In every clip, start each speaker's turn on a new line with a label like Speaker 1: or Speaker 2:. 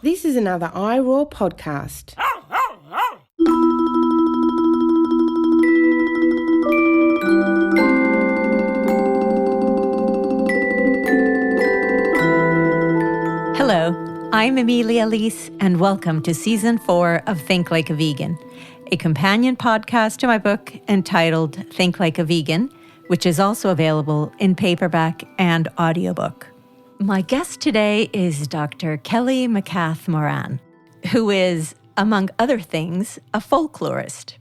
Speaker 1: This is another iRaw podcast.
Speaker 2: Hello, I'm Emilia Leese, and welcome to Season 4 of Think Like a Vegan, a companion podcast to my book entitled Think Like a Vegan, which is also available in paperback and audiobook. My guest today is Dr. Ceallaigh MacCath-Moran, who is, among other things, a folklorist.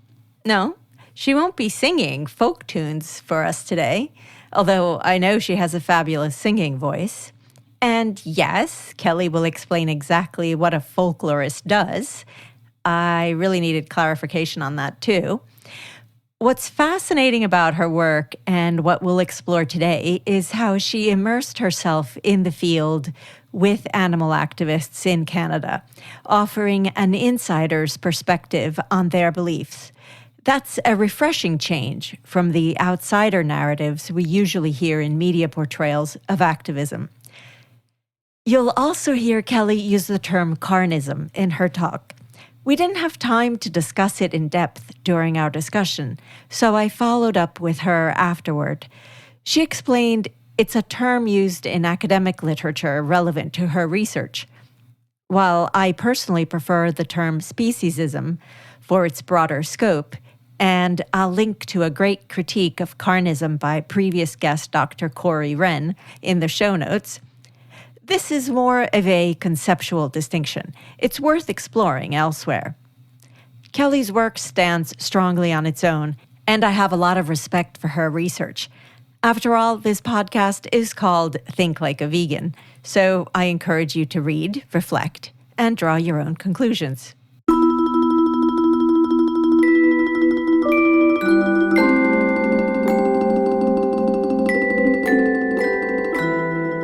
Speaker 2: No, she won't be singing folk tunes for us today, although I know she has a fabulous singing voice. And yes, Ceallaigh will explain exactly what a folklorist does. I really needed clarification on that too. What's fascinating about her work and what we'll explore today is how she immersed herself in the field with animal activists in Canada, offering an insider's perspective on their beliefs. That's a refreshing change from the outsider narratives we usually hear in media portrayals of activism. You'll also hear Ceallaigh use the term carnism in her talk. We didn't have time to discuss it in depth during our discussion, so I followed up with her afterward. She explained it's a term used in academic literature relevant to her research. While I personally prefer the term speciesism for its broader scope, and I'll link to a great critique of carnism by previous guest Dr. Corey Wren in the show notes, this is more of a conceptual distinction. It's worth exploring elsewhere. Ceallaigh's work stands strongly on its own, and I have a lot of respect for her research. After all, this podcast is called Think Like a Vegan, so I encourage you to read, reflect, and draw your own conclusions.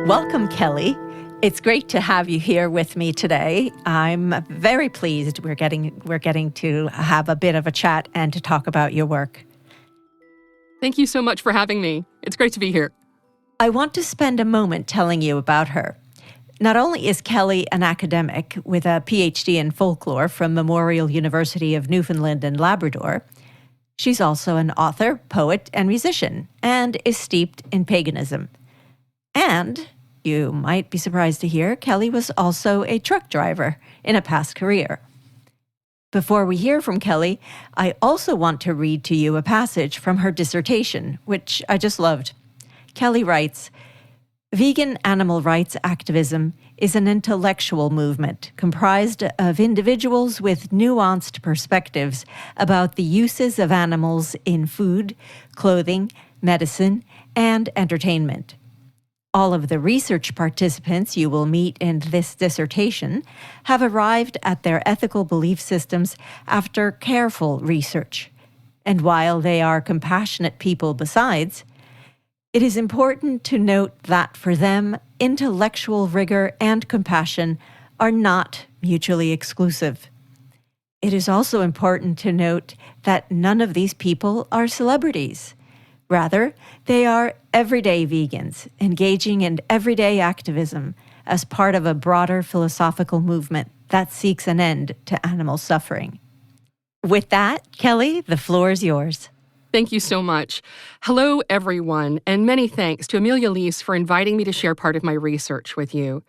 Speaker 2: Welcome, Ceallaigh. It's great to have you here with me today. I'm very pleased we're getting to have a bit of a chat and to talk about your work.
Speaker 3: Thank you so much for having me. It's great to be here.
Speaker 2: I want to spend a moment telling you about her. Not only is Ceallaigh an academic with a PhD in folklore from Memorial University of Newfoundland and Labrador, she's also an author, poet, and musician, and is steeped in paganism. And you might be surprised to hear Ceallaigh was also a truck driver in a past career. Before we hear from Ceallaigh, I also want to read to you a passage from her dissertation, which I just loved. Ceallaigh writes, "Vegan animal rights activism is an intellectual movement comprised of individuals with nuanced perspectives about the uses of animals in food, clothing, medicine, and entertainment. All of the research participants you will meet in this dissertation have arrived at their ethical belief systems after careful research. And while they are compassionate people besides, it is important to note that for them, intellectual rigor and compassion are not mutually exclusive. It is also important to note that none of these people are celebrities. Rather, they are everyday vegans engaging in everyday activism as part of a broader philosophical movement that seeks an end to animal suffering." With that, Ceallaigh, the floor is yours.
Speaker 3: Thank you so much. Hello, everyone, and many thanks to Emilia Leese for inviting me to share part of my research with you.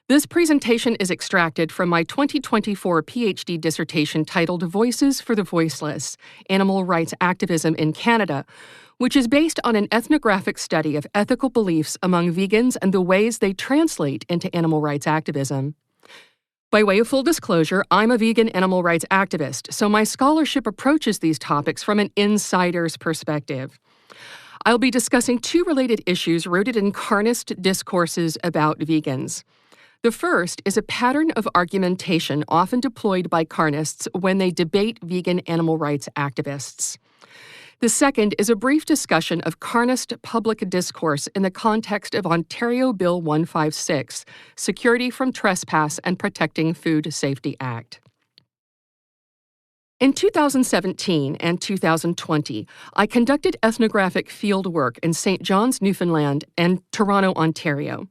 Speaker 3: This presentation is extracted from my 2024 PhD dissertation titled Voices for the Voiceless, Animal Rights Activism in Canada, which is based on an ethnographic study of ethical beliefs among vegans and the ways they translate into animal rights activism. By way of full disclosure, I'm a vegan animal rights activist, so my scholarship approaches these topics from an insider's perspective. I'll be discussing two related issues rooted in carnist discourses about vegans. The first is a pattern of argumentation often deployed by carnists when they debate vegan animal rights activists. The second is a brief discussion of carnist public discourse in the context of Ontario Bill 156, Security from Trespass and Protecting Food Safety Act. In 2017 and 2020, I conducted ethnographic fieldwork in St. John's, Newfoundland, and Toronto, Ontario.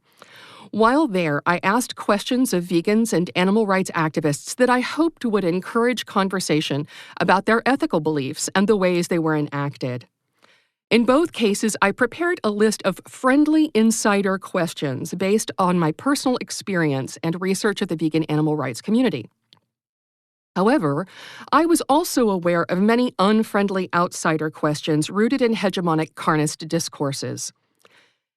Speaker 3: While there, I asked questions of vegans and animal rights activists that I hoped would encourage conversation about their ethical beliefs and the ways they were enacted. In both cases, I prepared a list of friendly insider questions based on my personal experience and research of the vegan animal rights community. However, I was also aware of many unfriendly outsider questions rooted in hegemonic carnist discourses.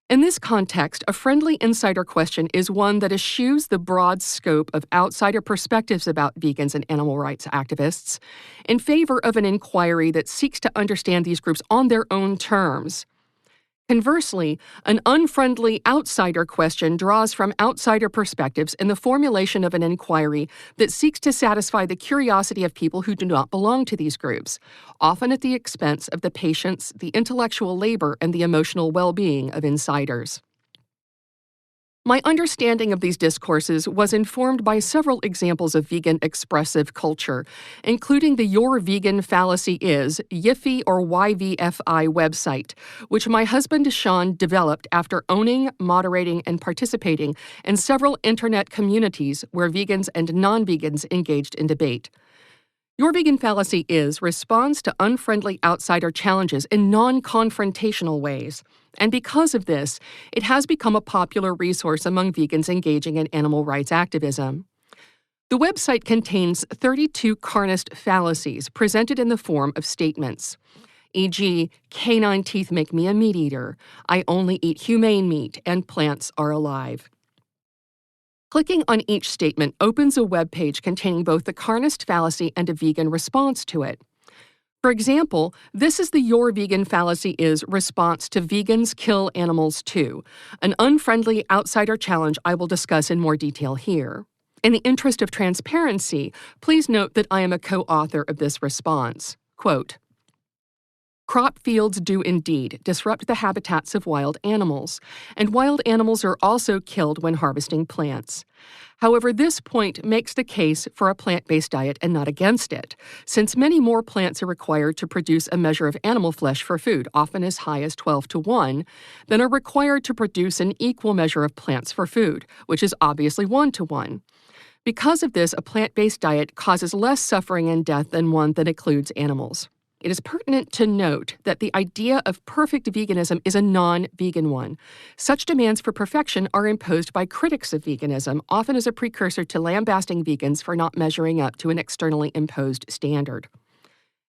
Speaker 3: In this context, a friendly insider question is one that eschews the broad scope of outsider perspectives about vegans and animal rights activists in favor of an inquiry that seeks to understand these groups on their own terms. Conversely, an unfriendly outsider question draws from outsider perspectives in the formulation of an inquiry that seeks to satisfy the curiosity of people who do not belong to these groups, often at the expense of the patience, the intellectual labor, and the emotional well-being of insiders. My understanding of these discourses was informed by several examples of vegan expressive culture, including the Your Vegan Fallacy Is, YIFI or YVFI website, which my husband Sean developed after owning, moderating, and participating in several internet communities where vegans and non-vegans engaged in debate. Your Vegan Fallacy Is responds to unfriendly outsider challenges in non-confrontational ways, and because of this, it has become a popular resource among vegans engaging in animal rights activism. The website contains 32 carnist fallacies presented in the form of statements, e.g., canine teeth make me a meat eater, I only eat humane meat, and plants are alive. Clicking on each statement opens a web page containing both the carnist fallacy and a vegan response to it. For example, this is the Your Vegan Fallacy Is response to Vegans Kill Animals Too, an unfriendly outsider challenge I will discuss in more detail here. In the interest of transparency, please note that I am a co-author of this response. Quote, crop fields do indeed disrupt the habitats of wild animals, and wild animals are also killed when harvesting plants. However, this point makes the case for a plant-based diet and not against it, since many more plants are required to produce a measure of animal flesh for food, often as high as 12:1, than are required to produce an equal measure of plants for food, which is obviously 1:1. Because of this, a plant-based diet causes less suffering and death than one that includes animals. It is pertinent to note that the idea of perfect veganism is a non-vegan one. Such demands for perfection are imposed by critics of veganism, often as a precursor to lambasting vegans for not measuring up to an externally imposed standard.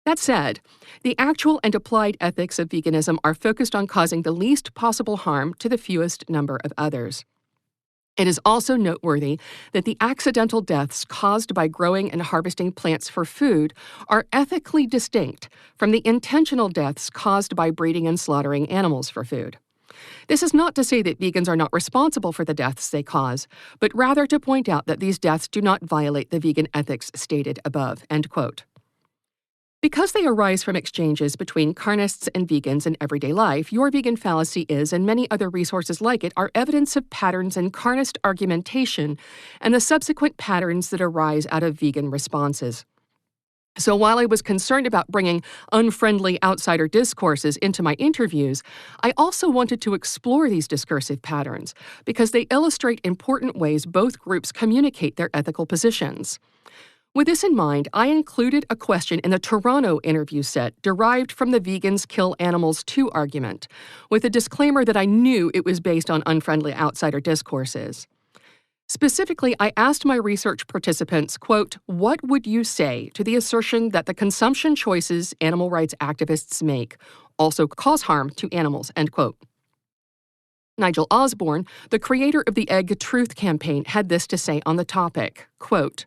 Speaker 3: That said, the actual and applied ethics of veganism are focused on causing the least possible harm to the fewest number of others. It is also noteworthy that the accidental deaths caused by growing and harvesting plants for food are ethically distinct from the intentional deaths caused by breeding and slaughtering animals for food. This is not to say that vegans are not responsible for the deaths they cause, but rather to point out that these deaths do not violate the vegan ethics stated above, end quote. Because they arise from exchanges between carnists and vegans in everyday life, Your Vegan Fallacy Is, and many other resources like it, are evidence of patterns in carnist argumentation and the subsequent patterns that arise out of vegan responses. So while I was concerned about bringing unfriendly outsider discourses into my interviews, I also wanted to explore these discursive patterns because they illustrate important ways both groups communicate their ethical positions. With this in mind, I included a question in the Toronto interview set derived from the Vegans Kill Animals Too argument, with a disclaimer that I knew it was based on unfriendly outsider discourses. Specifically, I asked my research participants, quote, what would you say to the assertion that the consumption choices animal rights activists make also cause harm to animals, end quote. Nigel Osborne, the creator of the Egg Truth campaign, had this to say on the topic, quote,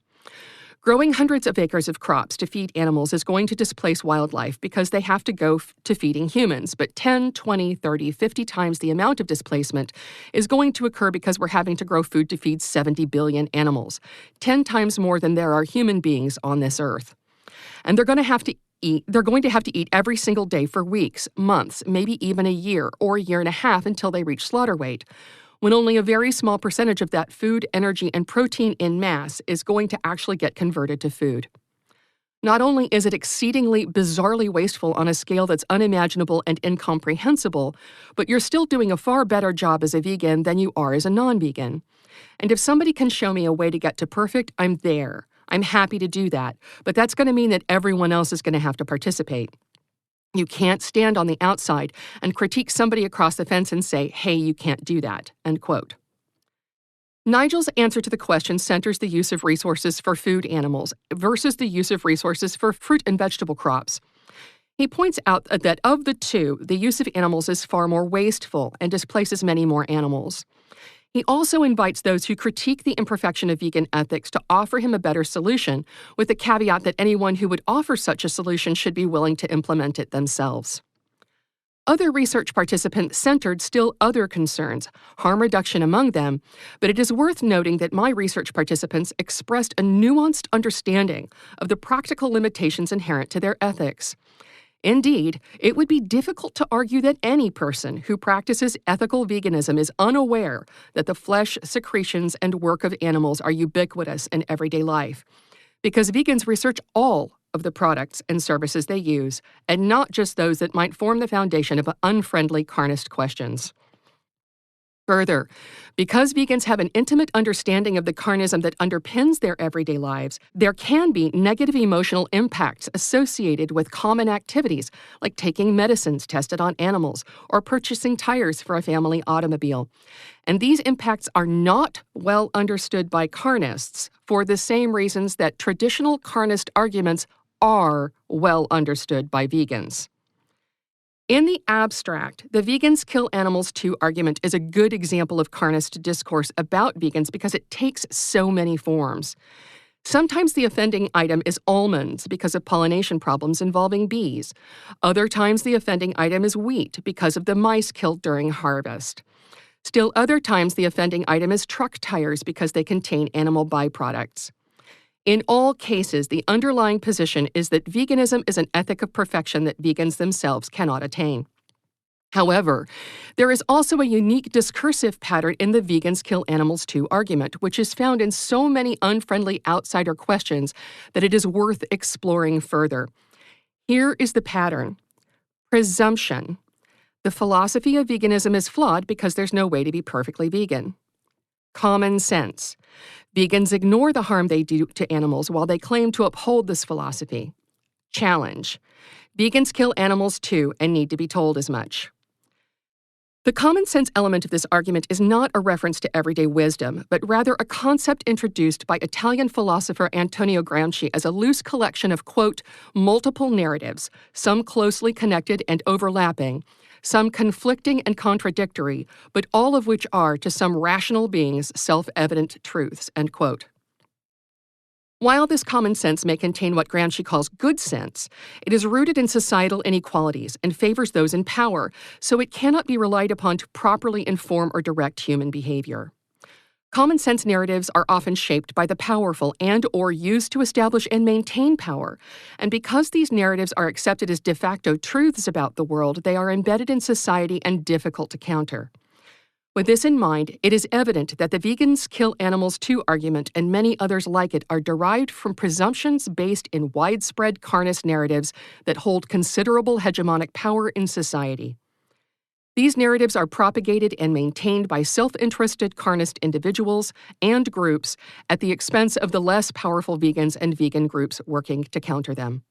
Speaker 3: growing hundreds of acres of crops to feed animals is going to displace wildlife because they have to go to feeding humans, but 10, 20, 30, 50 times the amount of displacement is going to occur because we're having to grow food to feed 70 billion animals, 10 times more than there are human beings on this earth. And they're going to have to eat every single day for weeks, months, maybe even a year or a year and a half until they reach slaughter weight, when only a very small percentage of that food, energy, and protein in mass is going to actually get converted to food. Not only is it exceedingly, bizarrely wasteful on a scale that's unimaginable and incomprehensible, but you're still doing a far better job as a vegan than you are as a non-vegan. And if somebody can show me a way to get to perfect, I'm there. I'm happy to do that, but that's going to mean that everyone else is going to have to participate. You can't stand on the outside and critique somebody across the fence and say, hey, you can't do that, end quote. Nigel's answer to the question centers the use of resources for food animals versus the use of resources for fruit and vegetable crops. He points out that of the two, the use of animals is far more wasteful and displaces many more animals. He also invites those who critique the imperfection of vegan ethics to offer him a better solution, with the caveat that anyone who would offer such a solution should be willing to implement it themselves. Other research participants centered still other concerns, harm reduction among them, but it is worth noting that my research participants expressed a nuanced understanding of the practical limitations inherent to their ethics. Indeed, it would be difficult to argue that any person who practices ethical veganism is unaware that the flesh, secretions, and work of animals are ubiquitous in everyday life, because vegans research all of the products and services they use, and not just those that might form the foundation of unfriendly carnist questions. Further, because vegans have an intimate understanding of the carnism that underpins their everyday lives, there can be negative emotional impacts associated with common activities like taking medicines tested on animals or purchasing tires for a family automobile. And these impacts are not well understood by carnists for the same reasons that traditional carnist arguments are well understood by vegans. In the abstract, the vegans kill animals too argument is a good example of carnist discourse about vegans because it takes so many forms. Sometimes the offending item is almonds because of pollination problems involving bees. Other times the offending item is wheat because of the mice killed during harvest. Still other times the offending item is truck tires because they contain animal byproducts. In all cases, the underlying position is that veganism is an ethic of perfection that vegans themselves cannot attain. However, there is also a unique discursive pattern in the vegans kill animals too argument, which is found in so many unfriendly outsider questions that it is worth exploring further. Here is the pattern. Presumption. The philosophy of veganism is flawed because there's no way to be perfectly vegan. Common sense. Vegans ignore the harm they do to animals while they claim to uphold this philosophy. Challenge. Vegans kill animals too and need to be told as much. The common sense element of this argument is not a reference to everyday wisdom, but rather a concept introduced by Italian philosopher Antonio Gramsci as a loose collection of, quote, multiple narratives, some closely connected and overlapping, some conflicting and contradictory, but all of which are, to some rational beings, self-evident truths, end quote. While this common sense may contain what Gramsci calls good sense, it is rooted in societal inequalities and favors those in power, so it cannot be relied upon to properly inform or direct human behavior. Common sense narratives are often shaped by the powerful and or used to establish and maintain power, and because these narratives are accepted as de facto truths about the world, they are embedded in society and difficult to counter. With this in mind, it is evident that the vegans kill animals too argument and many others like it are derived from presumptions based in widespread carnist narratives that hold considerable hegemonic power in society. These narratives are propagated and maintained by self-interested carnist individuals and groups at the expense of the less powerful vegans and vegan groups working to counter them.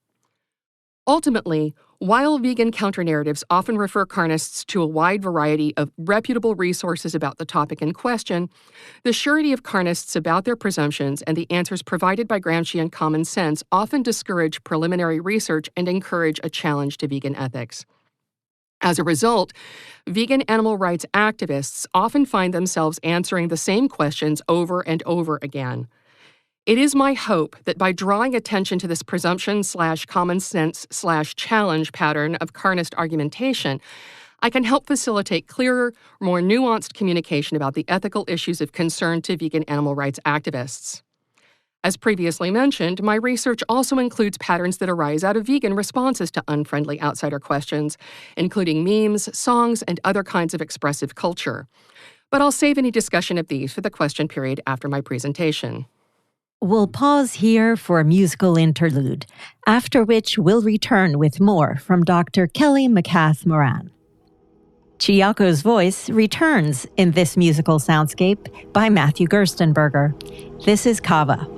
Speaker 3: Ultimately, while vegan counter-narratives often refer carnists to a wide variety of reputable resources about the topic in question, the surety of carnists about their presumptions and the answers provided by Gramsci and common sense often discourage preliminary research and encourage a challenge to vegan ethics. As a result, vegan animal rights activists often find themselves answering the same questions over and over again. It is my hope that by drawing attention to this presumption/common sense/challenge pattern of carnist argumentation, I can help facilitate clearer, more nuanced communication about the ethical issues of concern to vegan animal rights activists. As previously mentioned, my research also includes patterns that arise out of vegan responses to unfriendly outsider questions, including memes, songs, and other kinds of expressive culture. But I'll save any discussion of these for the question period after my presentation.
Speaker 2: We'll pause here for a musical interlude, after which we'll return with more from Dr. Ceallaigh MacCath-Moran. Chiako's voice returns in this musical soundscape by Matthew Gerstenberger. This is Kava.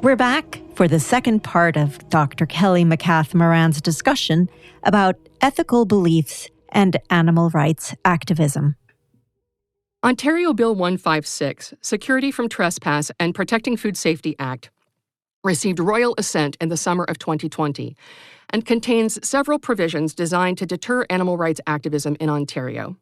Speaker 2: We're back for the second part of Dr. Ceallaigh MacCath-Moran's discussion about ethical beliefs and animal rights activism.
Speaker 3: Ontario Bill 156, Security from Trespass and Protecting Food Safety Act, received royal assent in the summer of 2020 and contains several provisions designed to deter animal rights activism in Ontario.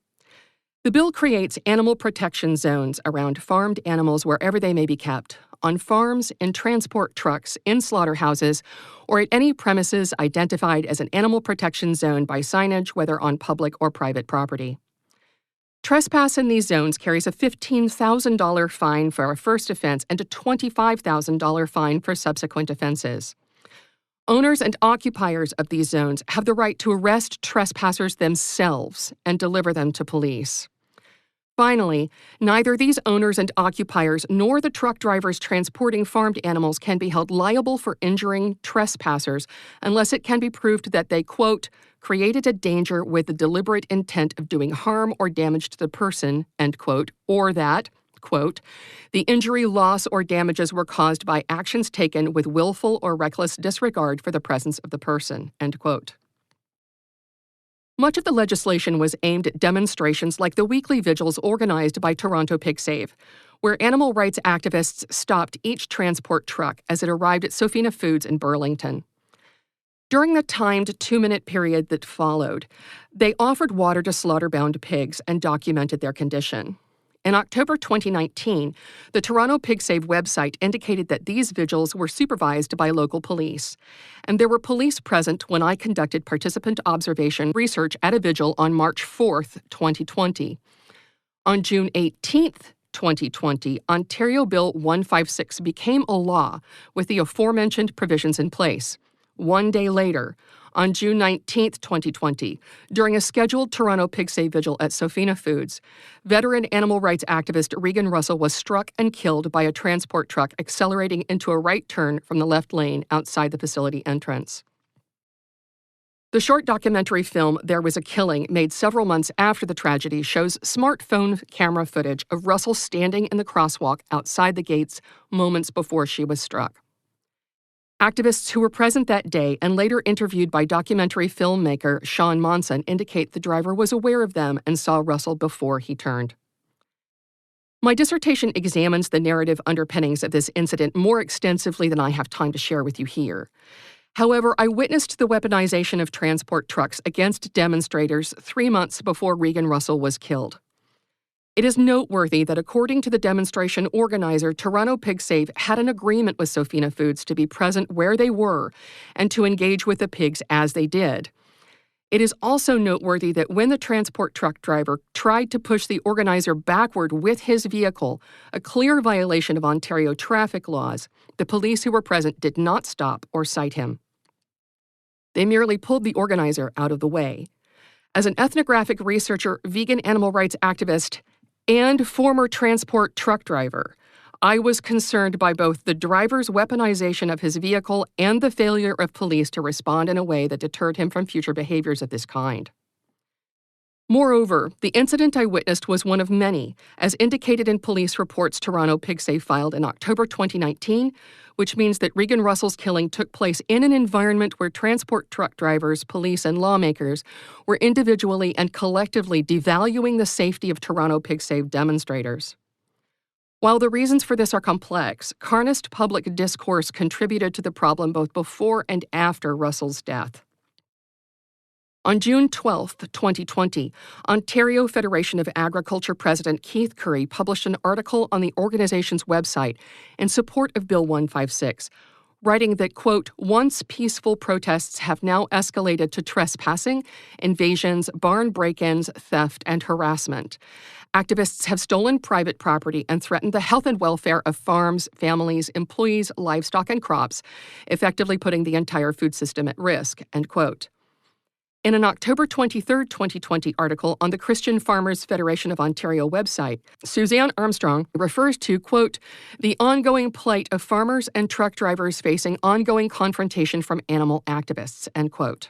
Speaker 3: The bill creates animal protection zones around farmed animals wherever they may be kept, on farms, in transport trucks, in slaughterhouses, or at any premises identified as an animal protection zone by signage, whether on public or private property. Trespass in these zones carries a $15,000 fine for a first offense and a $25,000 fine for subsequent offenses. Owners and occupiers of these zones have the right to arrest trespassers themselves and deliver them to police. Finally, neither these owners and occupiers nor the truck drivers transporting farmed animals can be held liable for injuring trespassers unless it can be proved that they, quote, created a danger with the deliberate intent of doing harm or damage to the person, end quote, or that, quote, the injury, loss, or damages were caused by actions taken with willful or reckless disregard for the presence of the person, end quote. Much of the legislation was aimed at demonstrations like the weekly vigils organized by Toronto Pig Save, where animal rights activists stopped each transport truck as it arrived at Sofina Foods in Burlington. During the timed 2-minute period that followed, they offered water to slaughter-bound pigs and documented their condition. In October 2019, the Toronto Pig Save website indicated that these vigils were supervised by local police, and there were police present when I conducted participant observation research at a vigil on March 4th, 2020. On June 18th, 2020, Ontario Bill 156 became a law with the aforementioned provisions in place. One day later, on June 19, 2020, during a scheduled Toronto Pig Save vigil at Sofina Foods, veteran animal rights activist Regan Russell was struck and killed by a transport truck accelerating into a right turn from the left lane outside the facility entrance. The short documentary film There Was a Killing, made several months after the tragedy, shows smartphone camera footage of Russell standing in the crosswalk outside the gates moments before she was struck. Activists who were present that day and later interviewed by documentary filmmaker Sean Monson indicate the driver was aware of them and saw Russell before he turned. My dissertation examines the narrative underpinnings of this incident more extensively than I have time to share with you here. However, I witnessed the weaponization of transport trucks against demonstrators 3 months before Regan Russell was killed. It is noteworthy that according to the demonstration organizer, Toronto Pig Save had an agreement with Sofina Foods to be present where they were and to engage with the pigs as they did. It is also noteworthy that when the transport truck driver tried to push the organizer backward with his vehicle, a clear violation of Ontario traffic laws, the police who were present did not stop or cite him. They merely pulled the organizer out of the way. As an ethnographic researcher, vegan animal rights activist, and former transport truck driver, I was concerned by both the driver's weaponization of his vehicle and the failure of police to respond in a way that deterred him from future behaviors of this kind. Moreover, the incident I witnessed was one of many, as indicated in police reports Toronto Pig Save filed in October 2019, which means that Regan Russell's killing took place in an environment where transport truck drivers, police, and lawmakers were individually and collectively devaluing the safety of Toronto Pig Save demonstrators. While the reasons for this are complex, carnist public discourse contributed to the problem both before and after Russell's death. On June 12, 2020, Ontario Federation of Agriculture President Keith Currie published an article on the organization's website in support of Bill 156, writing that, quote, once peaceful protests have now escalated to trespassing, invasions, barn break-ins, theft, and harassment. Activists have stolen private property and threatened the health and welfare of farms, families, employees, livestock, and crops, effectively putting the entire food system at risk, end quote. In an October 23, 2020 article on the Christian Farmers Federation of Ontario website, Suzanne Armstrong refers to, quote, the ongoing plight of farmers and truck drivers facing ongoing confrontation from animal activists, end quote.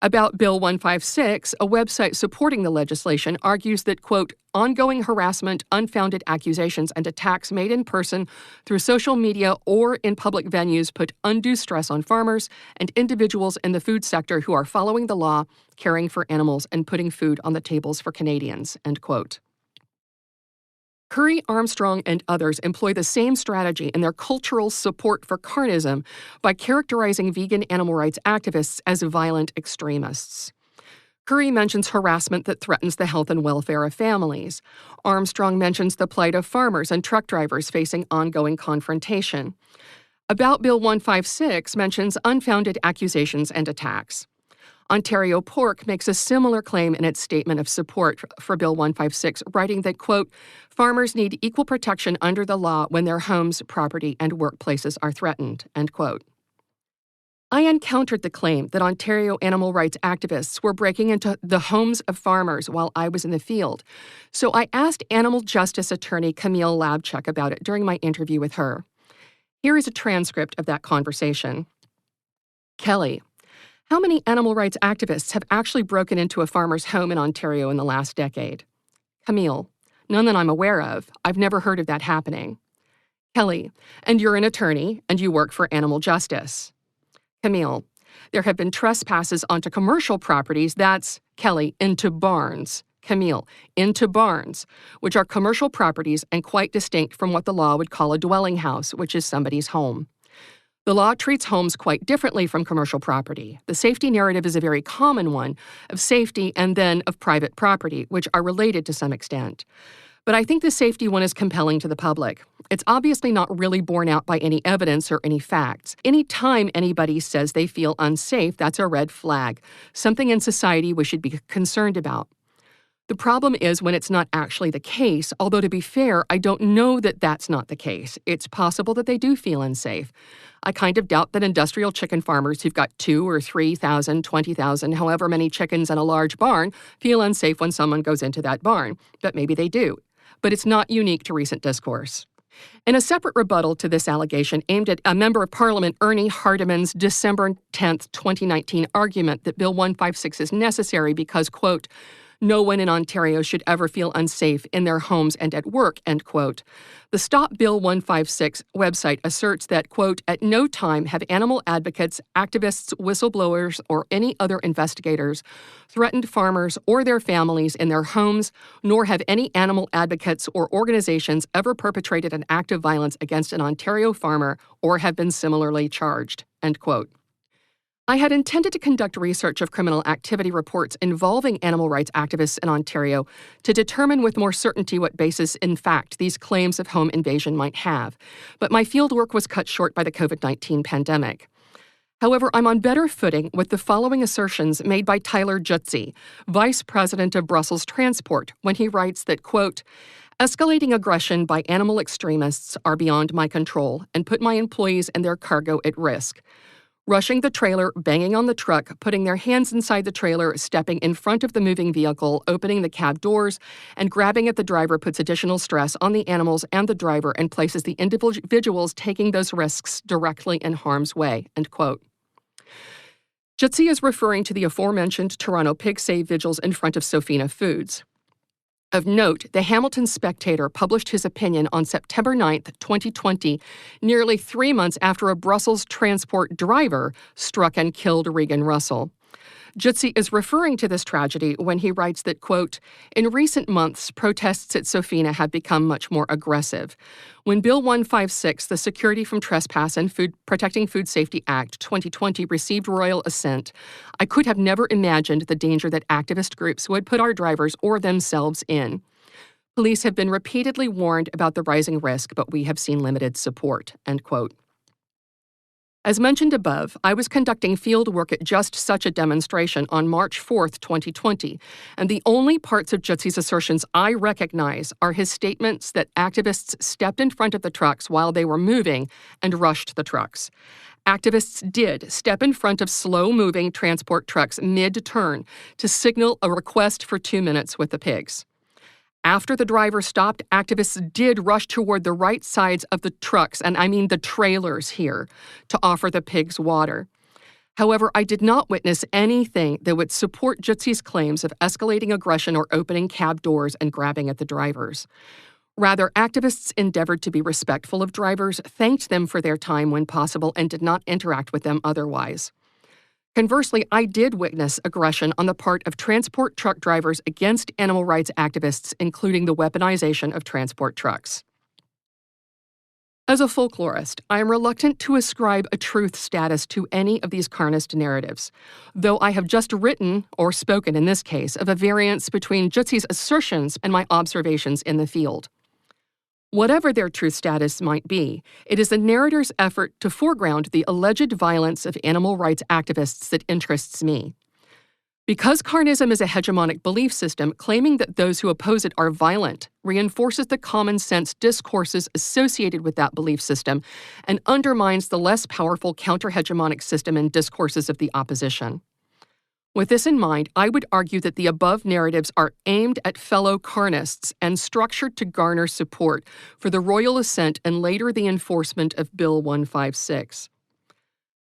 Speaker 3: About Bill 156, a website supporting the legislation argues that, quote, ongoing harassment, unfounded accusations, and attacks made in person through social media or in public venues put undue stress on farmers and individuals in the food sector who are following the law, caring for animals, and putting food on the tables for Canadians, end quote. Currie, Armstrong, and others employ the same strategy in their cultural support for carnism by characterizing vegan animal rights activists as violent extremists. Currie mentions harassment that threatens the health and welfare of families. Armstrong mentions the plight of farmers and truck drivers facing ongoing confrontation. About Bill 156 mentions unfounded accusations and attacks. Ontario Pork makes a similar claim in its statement of support for Bill 156, writing that, quote, farmers need equal protection under the law when their homes, property, and workplaces are threatened, end quote. I encountered the claim that Ontario animal rights activists were breaking into the homes of farmers while I was in the field, so I asked animal justice attorney Camille Labchuk about it during my interview with her. Here is a transcript of that conversation. Kelly, how many animal rights activists have actually broken into a farmer's home in Ontario in the last decade? Camille, none that I'm aware of. I've never heard of that happening. Kelly, and you're an attorney and you work for animal justice. Camille, there have been trespasses onto commercial properties, that's, Kelly, into barns. Camille, into barns, which are commercial properties and quite distinct from what the law would call a dwelling house, which is somebody's home. The law treats homes quite differently from commercial property. The safety narrative is a very common one of safety and then of private property, which are related to some extent. But I think the safety one is compelling to the public. It's obviously not really borne out by any evidence or any facts. Any time anybody says they feel unsafe, that's a red flag, something in society we should be concerned about. The problem is when it's not actually the case, although to be fair, I don't know that that's not the case. It's possible that they do feel unsafe. I kind of doubt that industrial chicken farmers who've got 2,000 or 3,000, 20,000, however many chickens in a large barn feel unsafe when someone goes into that barn, but maybe they do. But it's not unique to recent discourse. In a separate rebuttal to this allegation aimed at a member of Parliament, Ernie Hardeman's December 10, 2019 argument that Bill 156 is necessary because, quote, no one in Ontario should ever feel unsafe in their homes and at work, end quote. The Stop Bill 156 website asserts that, quote, at no time have animal advocates, activists, whistleblowers, or any other investigators threatened farmers or their families in their homes, nor have any animal advocates or organizations ever perpetrated an act of violence against an Ontario farmer or have been similarly charged, end quote. I had intended to conduct research of criminal activity reports involving animal rights activists in Ontario to determine with more certainty what basis, in fact, these claims of home invasion might have, but my fieldwork was cut short by the COVID-19 pandemic. However, I'm on better footing with the following assertions made by Tyler Jutzi, Vice President of Brussels Transport, when he writes that, quote, escalating aggression by animal extremists are beyond my control and put my employees and their cargo at risk. Rushing the trailer, banging on the truck, putting their hands inside the trailer, stepping in front of the moving vehicle, opening the cab doors, and grabbing at the driver puts additional stress on the animals and the driver and places the individuals taking those risks directly in harm's way, end quote. Jutzi is referring to the aforementioned Toronto pig save vigils in front of Sofina Foods. Of note, the Hamilton Spectator published his opinion on September 9, 2020, nearly 3 months after a Brussels transport driver struck and killed Regan Russell. Jutsi is referring to this tragedy when he writes that, quote, in recent months, protests at Sofina have become much more aggressive. When Bill 156, the Security from Trespass and Protecting Food Safety Act 2020, received royal assent, I could have never imagined the danger that activist groups would put our drivers or themselves in. Police have been repeatedly warned about the rising risk, but we have seen limited support, end quote. As mentioned above, I was conducting field work at just such a demonstration on March 4th, 2020, and the only parts of Jutsi's assertions I recognize are his statements that activists stepped in front of the trucks while they were moving and rushed the trucks. Activists did step in front of slow-moving transport trucks mid-turn to signal a request for 2 minutes with the pigs. After the driver stopped, activists did rush toward the right sides of the trucks, and I mean the trailers here, to offer the pigs water. However, I did not witness anything that would support Jutsi's claims of escalating aggression or opening cab doors and grabbing at the drivers. Rather, activists endeavored to be respectful of drivers, thanked them for their time when possible, and did not interact with them otherwise. Conversely, I did witness aggression on the part of transport truck drivers against animal rights activists, including the weaponization of transport trucks. As a folklorist, I am reluctant to ascribe a truth status to any of these carnist narratives, though I have just written, or spoken in this case, of a variance between Jutsi's assertions and my observations in the field. Whatever their truth status might be, it is the narrator's effort to foreground the alleged violence of animal rights activists that interests me. Because carnism is a hegemonic belief system, claiming that those who oppose it are violent reinforces the common sense discourses associated with that belief system and undermines the less powerful counter-hegemonic system and discourses of the opposition. With this in mind, I would argue that the above narratives are aimed at fellow carnists and structured to garner support for the royal assent and later the enforcement of Bill 156.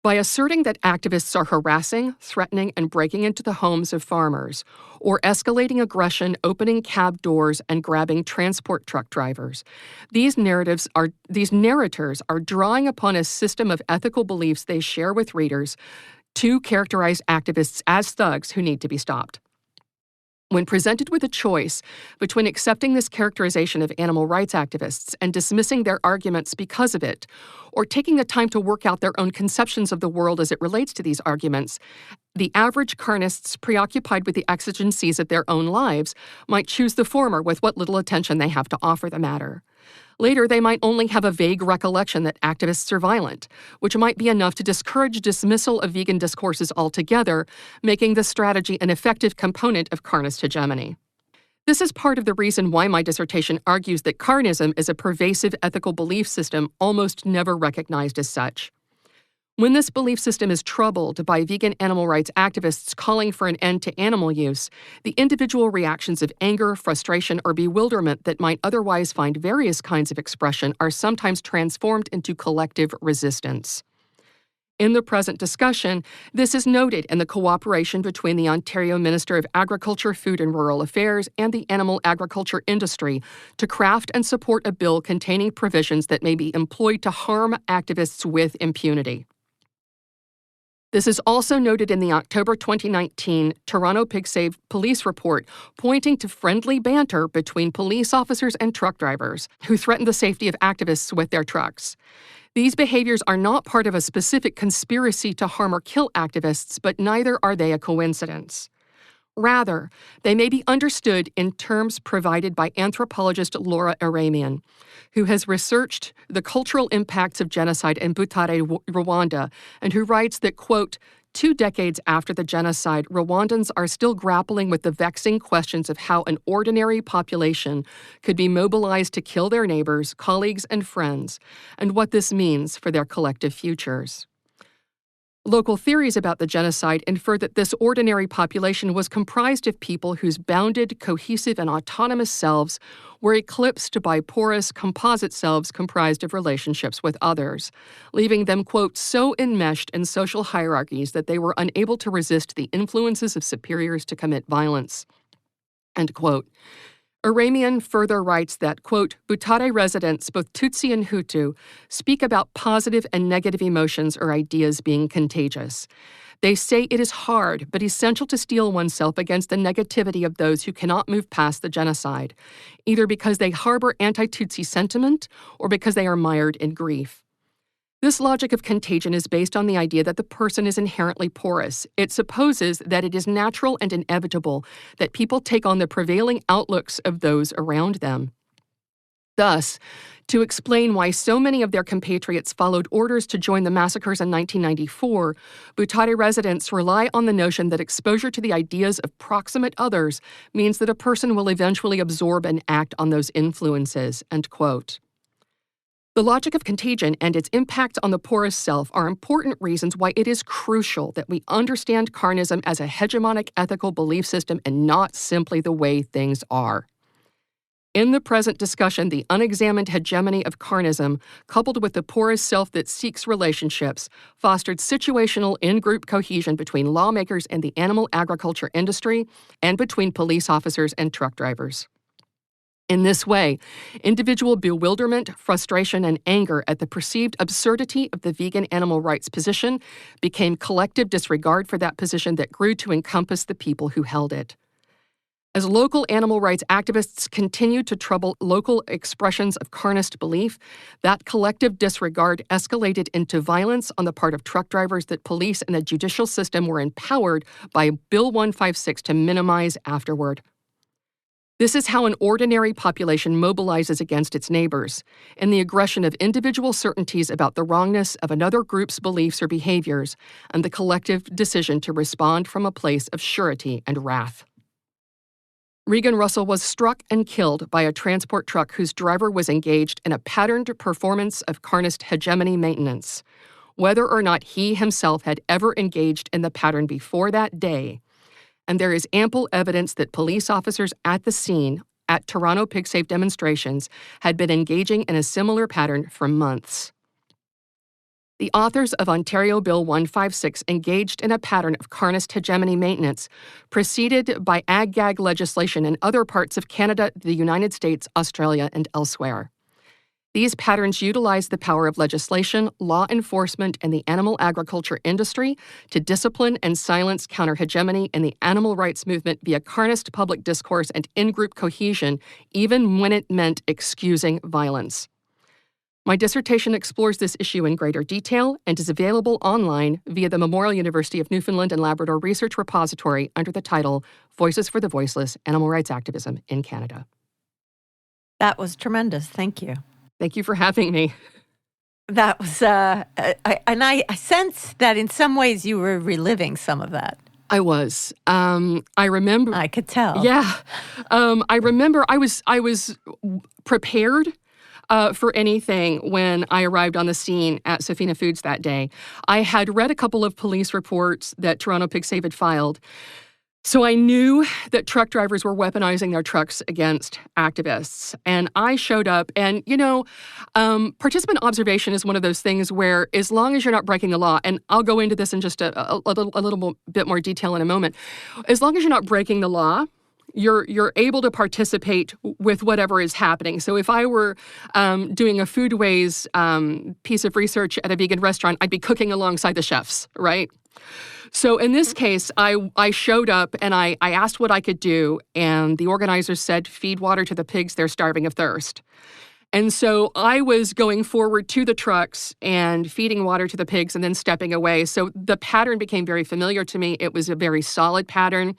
Speaker 3: By asserting that activists are harassing, threatening, and breaking into the homes of farmers, or escalating aggression, opening cab doors, and grabbing transport truck drivers, these narrators are drawing upon a system of ethical beliefs they share with readers to characterize activists as thugs who need to be stopped. When presented with a choice between accepting this characterization of animal rights activists and dismissing their arguments because of it, or taking the time to work out their own conceptions of the world as it relates to these arguments, the average carnists preoccupied with the exigencies of their own lives might choose the former with what little attention they have to offer the matter. Later, they might only have a vague recollection that activists are violent, which might be enough to discourage dismissal of vegan discourses altogether, making the strategy an effective component of carnist hegemony. This is part of the reason why my dissertation argues that carnism is a pervasive ethical belief system almost never recognized as such. When this belief system is troubled by vegan animal rights activists calling for an end to animal use, the individual reactions of anger, frustration, or bewilderment that might otherwise find various kinds of expression are sometimes transformed into collective resistance. In the present discussion, this is noted in the cooperation between the Ontario Minister of Agriculture, Food and Rural Affairs and the animal agriculture industry to craft and support a bill containing provisions that may be employed to harm activists with impunity. This is also noted in the October 2019 Toronto Pig Save police report, pointing to friendly banter between police officers and truck drivers who threatened the safety of activists with their trucks. These behaviors are not part of a specific conspiracy to harm or kill activists, but neither are they a coincidence. Rather, they may be understood in terms provided by anthropologist Laura Iramian, who has researched the cultural impacts of genocide in Butare, Rwanda, and who writes that, quote, 2 decades after the genocide, Rwandans are still grappling with the vexing questions of how an ordinary population could be mobilized to kill their neighbors, colleagues, and friends, and what this means for their collective futures. Local theories about the genocide infer that this ordinary population was comprised of people whose bounded, cohesive, and autonomous selves were eclipsed by porous, composite selves comprised of relationships with others, leaving them, quote, so enmeshed in social hierarchies that they were unable to resist the influences of superiors to commit violence, end quote. Iramian further writes that, quote, Butare residents, both Tutsi and Hutu, speak about positive and negative emotions or ideas being contagious. They say it is hard but essential to steel oneself against the negativity of those who cannot move past the genocide, either because they harbor anti-Tutsi sentiment or because they are mired in grief. This logic of contagion is based on the idea that the person is inherently porous. It supposes that it is natural and inevitable that people take on the prevailing outlooks of those around them. Thus, to explain why so many of their compatriots followed orders to join the massacres in 1994, Butare residents rely on the notion that exposure to the ideas of proximate others means that a person will eventually absorb and act on those influences, end quote. The logic of contagion and its impact on the porous self are important reasons why it is crucial that we understand carnism as a hegemonic ethical belief system and not simply the way things are. In the present discussion, the unexamined hegemony of carnism, coupled with the porous self that seeks relationships, fostered situational in-group cohesion between lawmakers and the animal agriculture industry and between police officers and truck drivers. In this way, individual bewilderment, frustration, and anger at the perceived absurdity of the vegan animal rights position became collective disregard for that position that grew to encompass the people who held it. As local animal rights activists continued to trouble local expressions of carnist belief, that collective disregard escalated into violence on the part of truck drivers that police and the judicial system were empowered by Bill 156 to minimize afterward. This is how an ordinary population mobilizes against its neighbors, in the aggression of individual certainties about the wrongness of another group's beliefs or behaviors, and the collective decision to respond from a place of surety and wrath. Regan Russell was struck and killed by a transport truck whose driver was engaged in a patterned performance of carnist hegemony maintenance. Whether or not he himself had ever engaged in the pattern before that day, and there is ample evidence that police officers at the scene at Toronto PigSafe demonstrations had been engaging in a similar pattern for months. The authors of Ontario Bill 156 engaged in a pattern of carnist hegemony maintenance, preceded by ag-gag legislation in other parts of Canada, the United States, Australia, and elsewhere. These patterns utilize the power of legislation, law enforcement, and the animal agriculture industry to discipline and silence counter-hegemony in the animal rights movement via carnist public discourse and in-group cohesion, even when it meant excusing violence. My dissertation explores this issue in greater detail and is available online via the Memorial University of Newfoundland and Labrador Research Repository under the title Voices for the Voiceless, Animal Rights Activism in Canada.
Speaker 2: That was tremendous. Thank you.
Speaker 3: Thank you for having me.
Speaker 2: That was, I sense that in some ways you were reliving some of that.
Speaker 3: I was. I remember.
Speaker 2: I could tell.
Speaker 3: Yeah. I remember I was prepared for anything when I arrived on the scene at Safina Foods that day. I had read a couple of police reports that Toronto PigSafe had filed. So I knew that truck drivers were weaponizing their trucks against activists. And I showed up and, participant observation is one of those things where as long as you're not breaking the law, and I'll go into this in just a little bit more detail in a moment, as long as you're not breaking the law, you're able to participate with whatever is happening. So if I were doing a foodways piece of research at a vegan restaurant, I'd be cooking alongside the chefs, right? So in this case, I showed up and I asked what I could do, and the organizers said, feed water to the pigs, they're starving of thirst. And so I was going forward to the trucks and feeding water to the pigs and then stepping away. So the pattern became very familiar to me. It was a very solid pattern.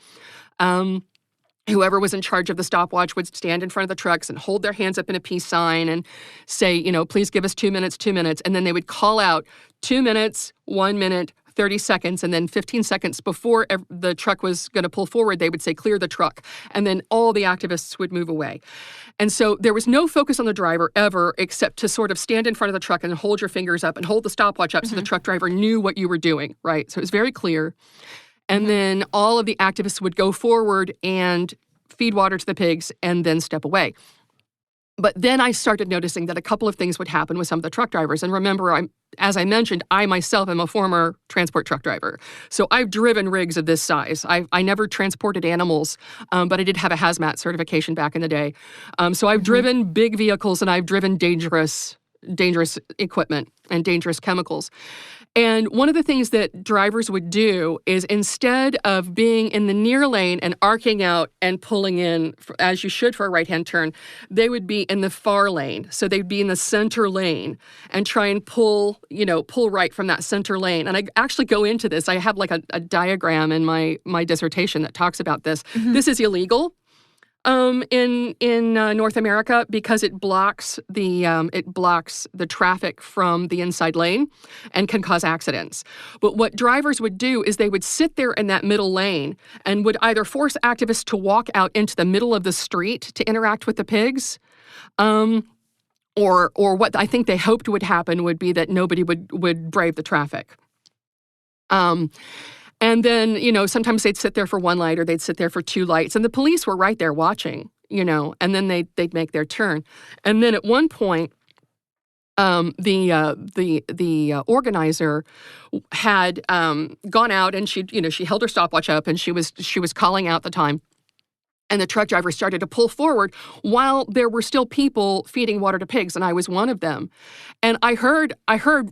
Speaker 3: Whoever was in charge of the stopwatch would stand in front of the trucks and hold their hands up in a peace sign and say, please give us 2 minutes, 2 minutes. And then they would call out 2 minutes, 1 minute, 30 seconds, and then 15 seconds before the truck was going to pull forward, they would say, clear the truck. And then all the activists would move away. And so there was no focus on the driver ever, except to sort of stand in front of the truck and hold your fingers up and hold the stopwatch up so the truck driver knew what you were doing, right? So it was very clear. And then all of the activists would go forward and feed water to the pigs and then step away. But then I started noticing that a couple of things would happen with some of the truck drivers. And remember, as I mentioned, I myself am a former transport truck driver. So I've driven rigs of this size. I never transported animals, but I did have a hazmat certification back in the day. So I've driven big vehicles and I've driven dangerous equipment and dangerous chemicals. And one of the things that drivers would do is instead of being in the near lane and arcing out and pulling in, as you should for a right-hand turn, they would be in the far lane. So they'd be in the center lane and try and pull right from that center lane. And I actually go into this. I have like a diagram in my dissertation that talks about this. Mm-hmm. This is illegal in North America because it blocks the traffic from the inside lane and can cause accidents. But what drivers would do is they would sit there in that middle lane and would either force activists to walk out into the middle of the street to interact with the pigs, or what I think they hoped would happen would be that nobody would brave the traffic. And then, sometimes they'd sit there for one light or they'd sit there for two lights. And the police were right there watching, and then they'd make their turn. And then at one point, the organizer had gone out and she held her stopwatch up and she was calling out the time. And the truck driver started to pull forward while there were still people feeding water to pigs, and I was one of them. And I heard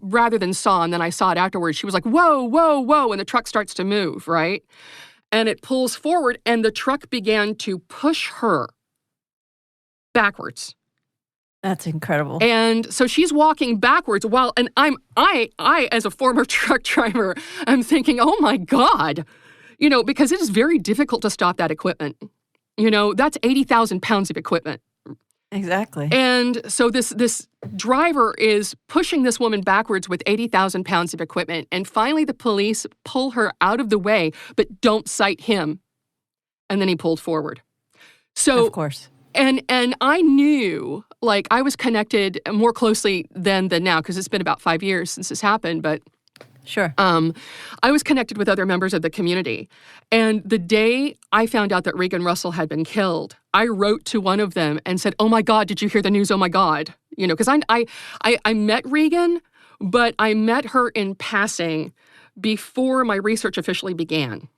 Speaker 3: rather than saw, and then I saw it afterwards. She was like, "Whoa, whoa, whoa," and the truck starts to move, right? And it pulls forward, and the truck began to push her backwards.
Speaker 2: That's incredible.
Speaker 3: And so she's walking backwards and I as a former truck driver, I'm thinking, oh my God, because it is very difficult to stop that equipment. That's 80,000 pounds of equipment.
Speaker 2: Exactly.
Speaker 3: And so this driver is pushing this woman backwards with 80,000 pounds of equipment. And finally, the police pull her out of the way, but don't cite him. And then he pulled forward. So,
Speaker 2: of course.
Speaker 3: And I knew, I was connected more closely then than now, because it's been about 5 years since this happened, but
Speaker 2: sure.
Speaker 3: I was connected with other members of the community. And the day I found out that Regan Russell had been killed, I wrote to one of them and said, "Oh my God, did you hear the news? Oh my God." Because I met Regan, but I met her in passing before my research officially began.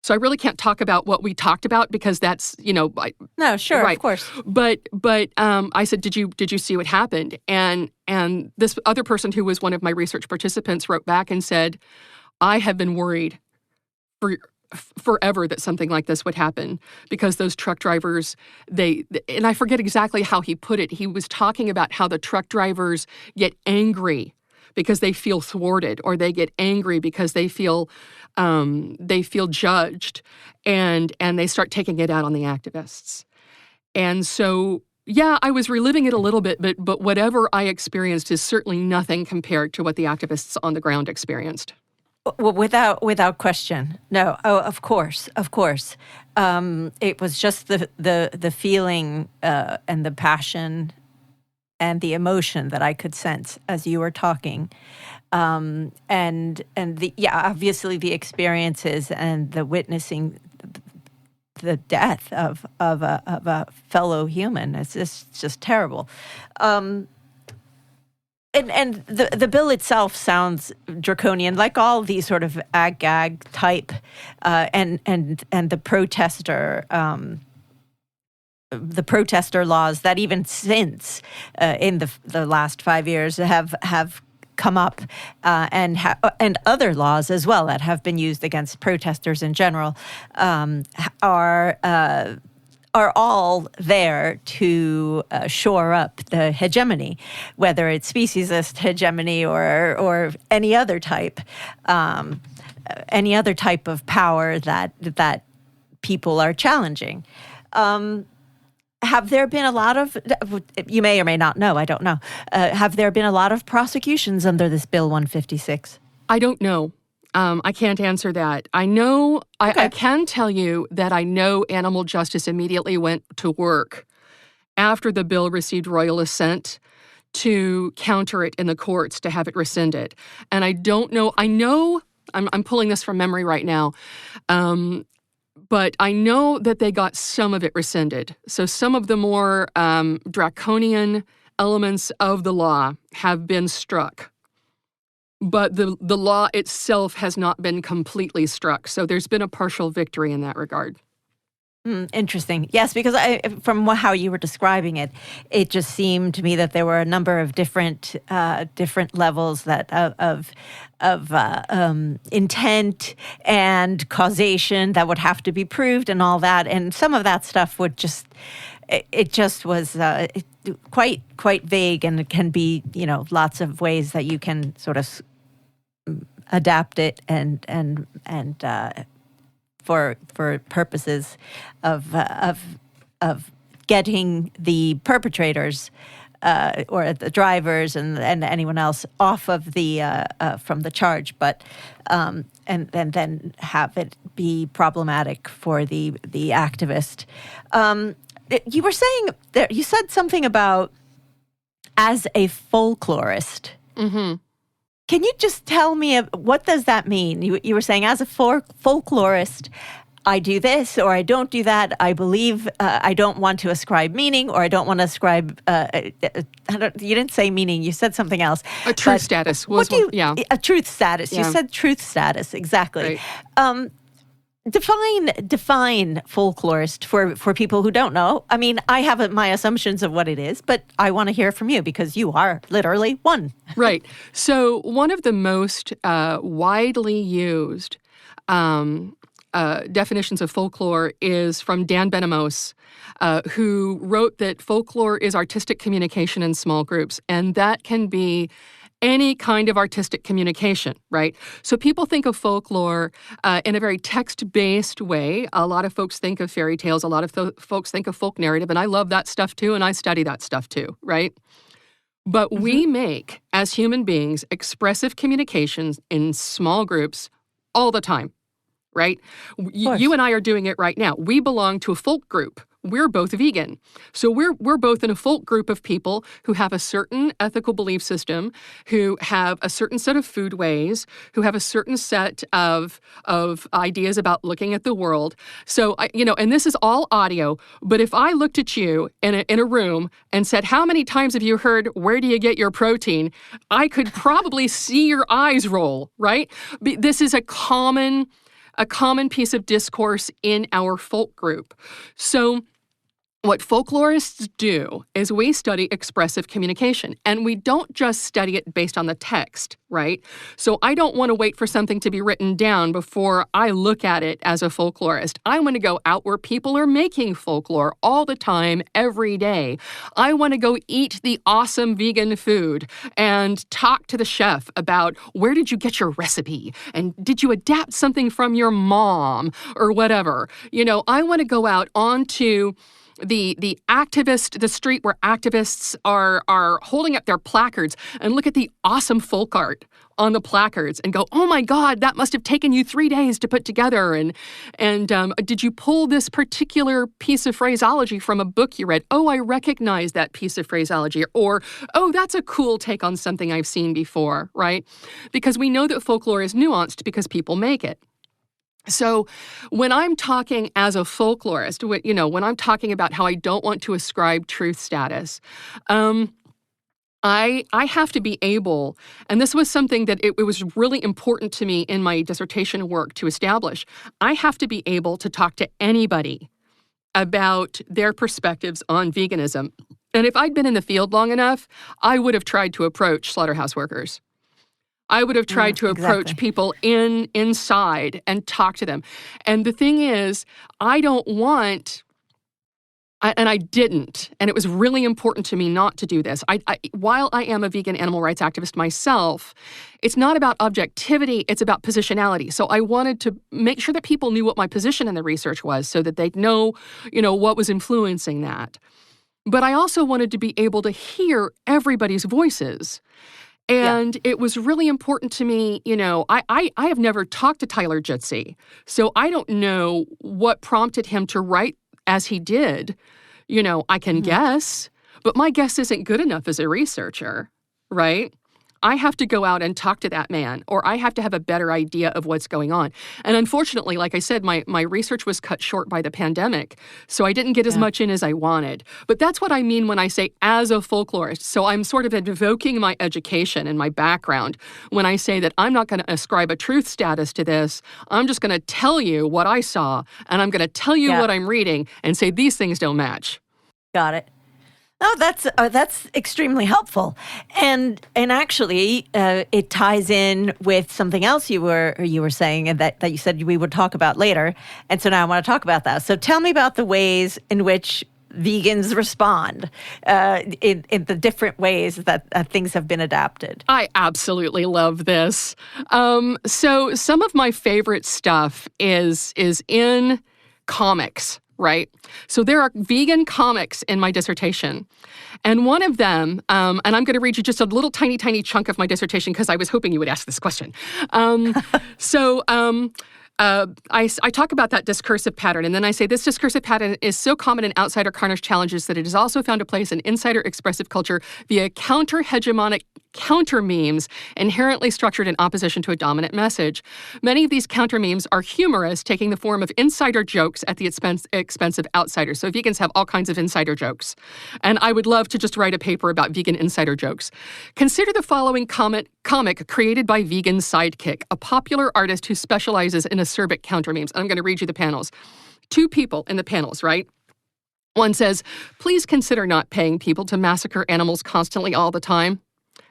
Speaker 3: So I really can't talk about what we talked about because that's,
Speaker 2: No, sure,
Speaker 3: right.
Speaker 2: Of course.
Speaker 3: But I said, did you see what happened? And this other person who was one of my research participants wrote back and said, "I have been worried forever that something like this would happen because those truck drivers, and I forget exactly how he put it. He was talking about how the truck drivers get angry because they feel thwarted, or they get angry because they feel judged, and they start taking it out on the activists." And so, yeah, I was reliving it a little bit, but whatever I experienced is certainly nothing compared to what the activists on the ground experienced.
Speaker 2: Well, without question. No. Oh, of course. It was just the feeling and the passion and the emotion that I could sense as you were talking, and obviously the experiences and the witnessing the death of a fellow human. It's just terrible. And the bill itself sounds draconian, like all these sort of ag-gag type, and the protester. The protester laws that even since in the last 5 years have come up, and other laws as well that have been used against protesters in general, are all there to shore up the hegemony, whether it's speciesist hegemony or any other type of power that people are challenging. Have there been a lot of, you may or may not know, I don't know, have there been a lot of prosecutions under this Bill 156?
Speaker 3: I don't know. I can't answer that. I know, okay. I can tell you that I know Animal Justice immediately went to work after the bill received royal assent to counter it in the courts, to have it rescinded. And I don't know, I'm pulling this from memory right now, but I know that they got some of it rescinded. So some of the more draconian elements of the law have been struck. But the law itself has not been completely struck. So there's been a partial victory in that regard.
Speaker 2: Interesting. Yes, because how you were describing it, it just seemed to me that there were a number of different levels of intent and causation that would have to be proved and all that, and some of that stuff would just was quite vague, and it can be lots of ways that you can sort of adapt it and for purposes of getting the perpetrators or the drivers and anyone else off of the from the charge, but and then have it be problematic for the activist. You were saying that you said something about as a folklorist.
Speaker 3: Mm-hmm.
Speaker 2: Can you just tell me what does that mean? You were saying as a folklorist, I do this or I don't do that. I believe I don't want to ascribe meaning, or I don't want to ascribe. You didn't say meaning. You said something else.
Speaker 3: A truth status was
Speaker 2: a truth status.
Speaker 3: Yeah.
Speaker 2: You said truth status exactly.
Speaker 3: Right.
Speaker 2: Define folklorist for people who don't know. I mean, I have my assumptions of what it is, but I want to hear from you because you are literally one.
Speaker 3: Right. So one of the most widely used definitions of folklore is from Dan Benamos, who wrote that folklore is artistic communication in small groups, and that can be any kind of artistic communication, right? So people think of folklore in a very text-based way. A lot of folks think of fairy tales. A lot of folks think of folk narrative, and I love that stuff too, and I study that stuff too, right? But we make, as human beings, expressive communications in small groups all the time, right? You and I are doing it right now. We belong to a folk group. We're both vegan. So we're both in a folk group of people who have a certain ethical belief system, who have a certain set of food ways, who have a certain set of ideas about looking at the world. So, and this is all audio, but if I looked at you in a room and said, how many times have you heard, where do you get your protein? I could probably see your eyes roll, right? This is a common piece of discourse in our folk group. So what folklorists do is we study expressive communication, and we don't just study it based on the text, right? So I don't want to wait for something to be written down before I look at it as a folklorist. I want to go out where people are making folklore all the time, every day. I want to go eat the awesome vegan food and talk to the chef about where did you get your recipe, and did you adapt something from your mom or whatever. I want to go out onto the street where activists are holding up their placards and look at the awesome folk art on the placards and go, oh my God, that must have taken you 3 days to put together. And did you pull this particular piece of phraseology from a book you read? Oh, I recognize that piece of phraseology. Or, oh, that's a cool take on something I've seen before, right? Because we know that folklore is nuanced because people make it. So when I'm talking as a folklorist, when I'm talking about how I don't want to ascribe truth status, I have to be able, and this was something that it was really important to me in my dissertation work to establish, I have to be able to talk to anybody about their perspectives on veganism. And if I'd been in the field long enough, I would have tried to approach slaughterhouse workers. I would have tried to approach people inside and talk to them. And the thing is, I don't want, and I didn't, and it was really important to me not to do this. While I am a vegan animal rights activist myself, it's not about objectivity, it's about positionality. So I wanted to make sure that people knew what my position in the research was so that they'd know, what was influencing that. But I also wanted to be able to hear everybody's voices. And it was really important to me, I have never talked to Tyler Jitsi, so I don't know what prompted him to write as he did. I can guess, but my guess isn't good enough as a researcher, right? I have to go out and talk to that man, or I have to have a better idea of what's going on. And unfortunately, like I said, my research was cut short by the pandemic, so I didn't get as much in as I wanted. But that's what I mean when I say as a folklorist. So I'm sort of invoking my education and my background when I say that I'm not going to ascribe a truth status to this. I'm just going to tell you what I saw, and I'm going to tell you what I'm reading and say these things don't match.
Speaker 2: Got it. Oh, that's extremely helpful, and actually, it ties in with something else you were saying, and that you said we would talk about later, and so now I want to talk about that. So tell me about the ways in which vegans respond in the different ways that things have been adapted.
Speaker 3: I absolutely love this. So some of my favorite stuff is in comics. Right? So there are vegan comics in my dissertation. And one of them, and I'm going to read you just a little tiny, tiny chunk of my dissertation because I was hoping you would ask this question. I talk about that discursive pattern, and then I say this discursive pattern is so common in outsider carnage challenges that it has also found a place in insider expressive culture via counter-hegemonic counter-memes inherently structured in opposition to a dominant message. Many of these counter-memes are humorous, taking the form of insider jokes at the expense of outsiders. So vegans have all kinds of insider jokes. And I would love to just write a paper about vegan insider jokes. Consider the following comic created by Vegan Sidekick, a popular artist who specializes in acerbic counter-memes. I'm going to read you the panels. 2 people in the panels, right? One says, please consider not paying people to massacre animals constantly all the time.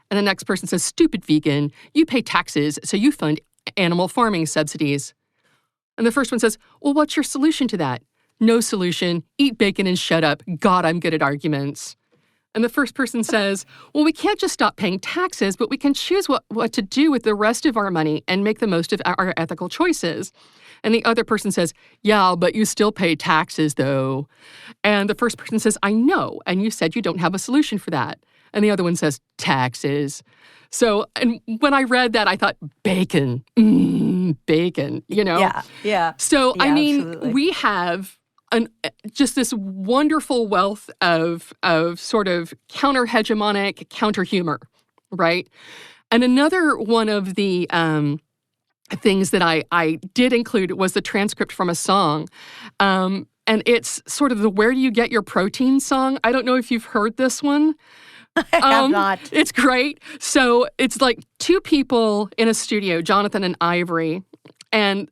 Speaker 3: And the next person says, stupid vegan, you pay taxes, so you fund animal farming subsidies. And the first one says, well, what's your solution to that? No solution. Eat bacon and shut up. God, I'm good at arguments. And the first person says, well, we can't just stop paying taxes, but we can choose what to do with the rest of our money and make the most of our ethical choices. And the other person says, yeah, but you still pay taxes, though. And the first person says, I know, and you said you don't have a solution for that. And the other one says, taxes. So, and when I read that, I thought, bacon, bacon, you know?
Speaker 2: Yeah.
Speaker 3: So,
Speaker 2: yeah,
Speaker 3: I mean,
Speaker 2: absolutely.
Speaker 3: we have just this wonderful wealth of sort of counter-hegemonic counter-humor, right? And another one of the things that I did include was the transcript from a song. And it's sort of the Where Do You Get Your Protein song. I don't know if you've heard this one.
Speaker 2: I have not.
Speaker 3: It's great. So it's like 2 people in a studio, Jonathan and Ivory. And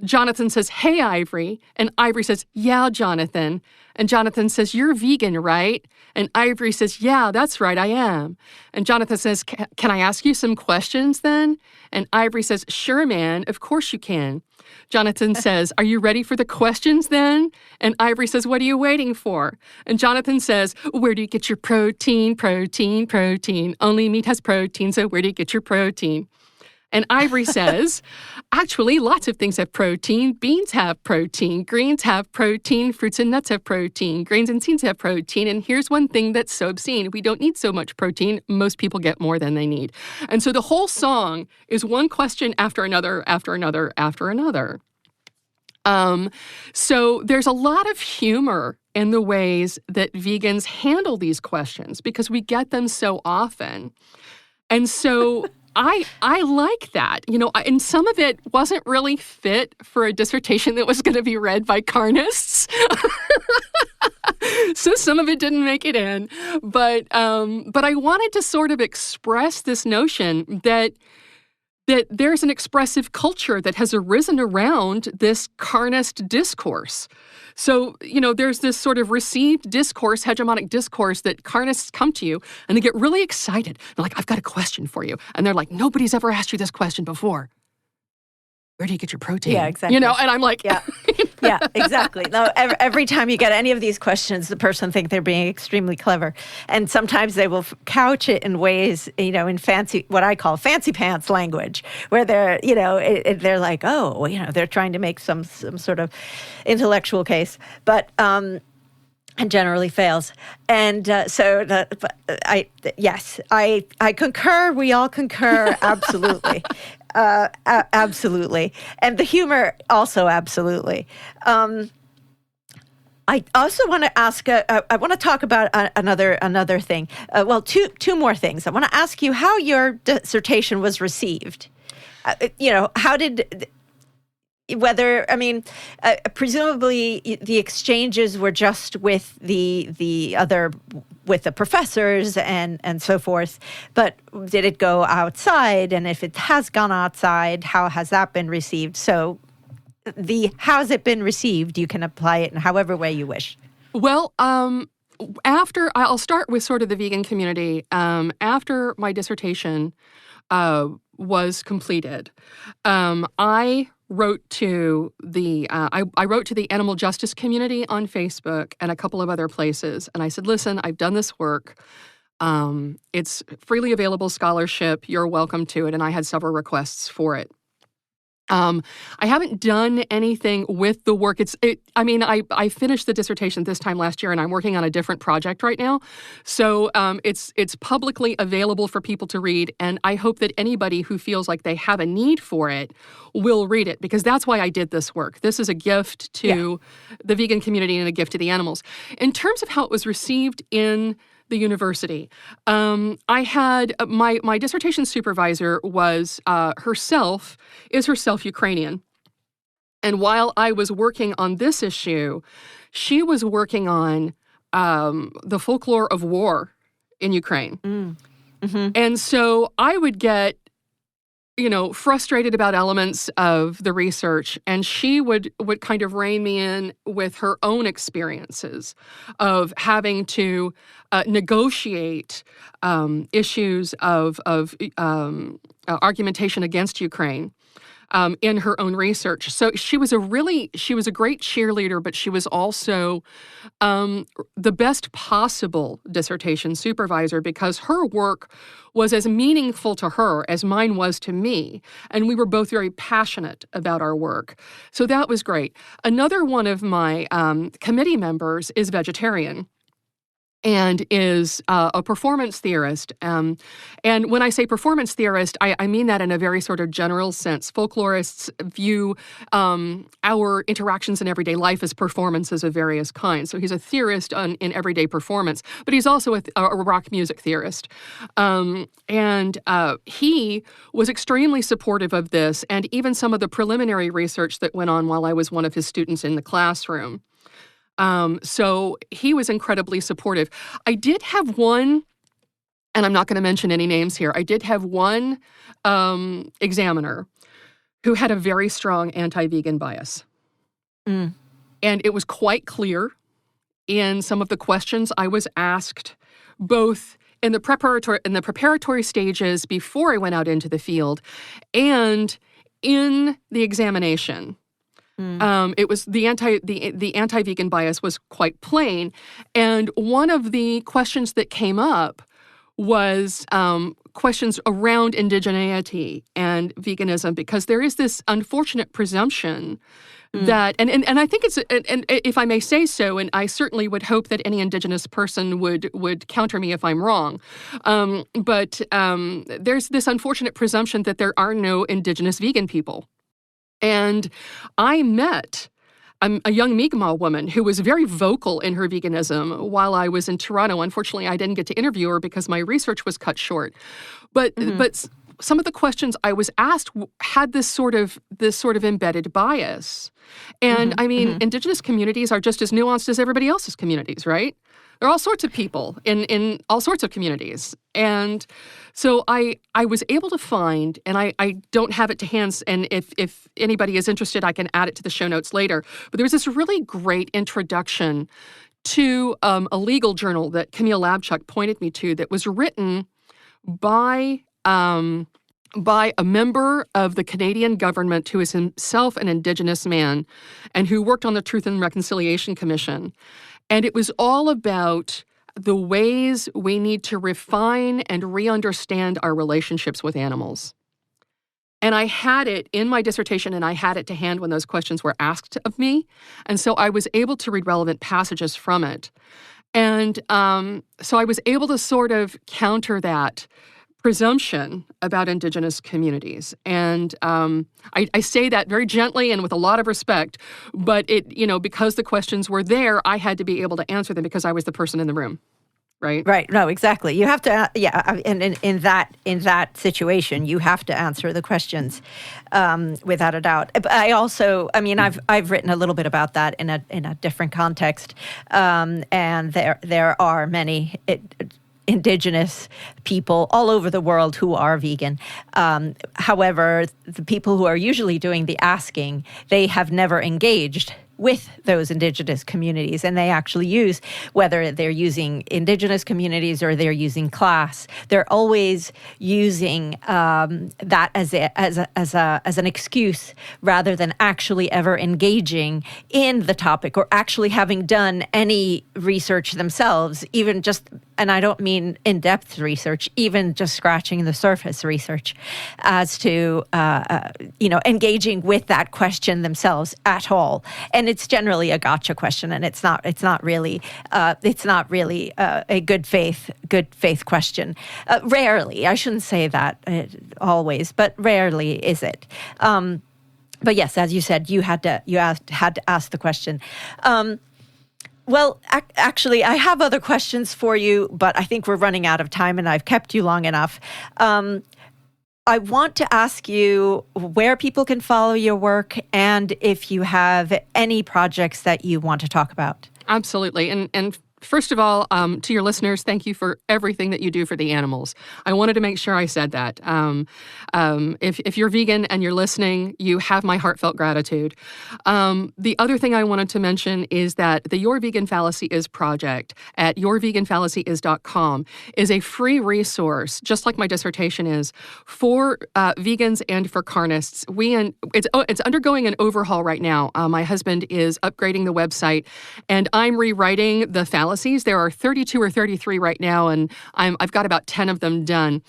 Speaker 3: Jonathan says, hey, Ivory. And Ivory says, yeah, Jonathan. And Jonathan says, you're vegan, right? And Ivory says, yeah, that's right, I am. And Jonathan says, can I ask you some questions then? And Ivory says, sure, man, of course you can. Jonathan says, are you ready for the questions then? And Ivory says, what are you waiting for? And Jonathan says, where do you get your protein, protein, protein? Only meat has protein, so where do you get your protein? And Ivory says, actually, lots of things have protein. Beans have protein. Greens have protein. Fruits and nuts have protein. Grains and seeds have protein. And here's one thing that's so obscene. We don't need so much protein. Most people get more than they need. And so the whole song is one question after another, after another, after another. So there's a lot of humor in the ways that vegans handle these questions because we get them so often. And so I like that, you know, and some of it wasn't really fit for a dissertation that was going to be read by carnists. So some of it didn't make it in. But I wanted to sort of express this notion that there's an expressive culture that has arisen around this carnist discourse. So, you know, there's this sort of received discourse, hegemonic discourse that carnists come to you and they get really excited. They're like, I've got a question for you. And they're like, nobody's ever asked you this question before. Where do you get your protein?
Speaker 2: Yeah, exactly.
Speaker 3: You know, and I'm like...
Speaker 2: Yeah, yeah, exactly. No, every time you get any of these questions, the person thinks they're being extremely clever. And sometimes they will couch it in ways, you know, in fancy, what I call fancy pants language, where they're, you know, they're like, oh, well, you know, they're trying to make some sort of intellectual case. But... and generally fails. And I concur. We all concur. Absolutely. Absolutely. And the humor also absolutely. I also want to ask, I want to talk about another thing. Two more things. I want to ask you how your dissertation was received. How did, presumably the exchanges were just with with the professors and so forth, but did it go outside? And if it has gone outside, how has that been received? So how has it been received? You can apply it in however way you wish.
Speaker 3: Well, I'll start with sort of the vegan community. After my dissertation was completed, I wrote to the animal justice community on Facebook and a couple of other places, and I said, "Listen, I've done this work. It's freely available scholarship. You're welcome to it." And I had several requests for it. I haven't done anything with the work. I finished the dissertation this time last year, and I'm working on a different project right now. So it's publicly available for people to read, and I hope that anybody who feels like they have a need for it will read it, because that's why I did this work. This is a gift to the vegan community and a gift to the animals. In terms of how it was received in the university, I had my dissertation supervisor was herself Ukrainian, and while I was working on this issue, she was working on the folklore of war in Ukraine, and so I would get frustrated about elements of the research, and she would kind of rein me in with her own experiences of having to negotiate issues of argumentation against Ukraine in her own research. So she was a great cheerleader, but she was also the best possible dissertation supervisor, because her work was as meaningful to her as mine was to me. And we were both very passionate about our work. So that was great. Another one of my committee members is vegetarian and is a performance theorist. And when I say performance theorist, I mean that in a very sort of general sense. Folklorists view our interactions in everyday life as performances of various kinds. So he's a theorist in everyday performance, but he's also a rock music theorist. And he was extremely supportive of this, and even some of the preliminary research that went on while I was one of his students in the classroom. So he was incredibly supportive. I did have one, and I'm not going to mention any names here, I did have one examiner who had a very strong anti-vegan bias. And it was quite clear in some of the questions I was asked, both in the preparatory stages before I went out into the field and in the examination. It was the anti-vegan bias was quite plain, and one of the questions that came up was questions around indigeneity and veganism, because there is this unfortunate presumption that, and I think it's, and if I may say so, and I certainly would hope that any Indigenous person would counter me if I'm wrong, but there's this unfortunate presumption that there are no Indigenous vegan people. And I met a young Mi'kmaq woman who was very vocal in her veganism while I was in Toronto. Unfortunately, I didn't get to interview her because my research was cut short. But some of the questions I was asked had this sort of embedded bias. And Indigenous communities are just as nuanced as everybody else's communities, right? There are all sorts of people in all sorts of communities. And so I was able to find, and I don't have it to hand, and if anybody is interested, I can add it to the show notes later. But there was this really great introduction to a legal journal that Camille Labchuk pointed me to that was written by a member of the Canadian government who is himself an Indigenous man and who worked on the Truth and Reconciliation Commission. And it was all about the ways we need to refine and re-understand our relationships with animals. And I had it in my dissertation, and I had it to hand when those questions were asked of me. And so I was able to read relevant passages from it. And so I was able to sort of counter that presumption about Indigenous communities. And I say that very gently and with a lot of respect, but because the questions were there, I had to be able to answer them because I was the person in the room. Right.
Speaker 2: Right. No, exactly. You have to, and in that situation, you have to answer the questions without a doubt. But I've written a little bit about that in a different context, and there are many Indigenous people all over the world who are vegan. However, the people who are usually doing the asking, they have never engaged with those Indigenous communities, and they actually use, whether they're using Indigenous communities or they're using class, they're always using that as an excuse rather than actually ever engaging in the topic or actually having done any research themselves, even just, and I don't mean in-depth research, even just scratching the surface research as to engaging with that question themselves at all. And it's generally a gotcha question, and it's not really a good faith question. Rarely, I shouldn't say that always, but rarely is it. But yes, as you said, you had to ask the question. Well, actually, I have other questions for you, but I think we're running out of time, and I've kept you long enough. I want to ask you where people can follow your work and if you have any projects that you want to talk about.
Speaker 3: Absolutely. And first of all, to your listeners, thank you for everything that you do for the animals. I wanted to make sure I said that. If you're vegan and you're listening, you have my heartfelt gratitude. The other thing I wanted to mention is that the Your Vegan Fallacy Is project at yourveganfallacyis.com is a free resource, just like my dissertation is, for vegans and for carnists. It's undergoing an overhaul right now. My husband is upgrading the website, and I'm rewriting the fallacy. There are 32 or 33 right now, and I've got about 10 of them done.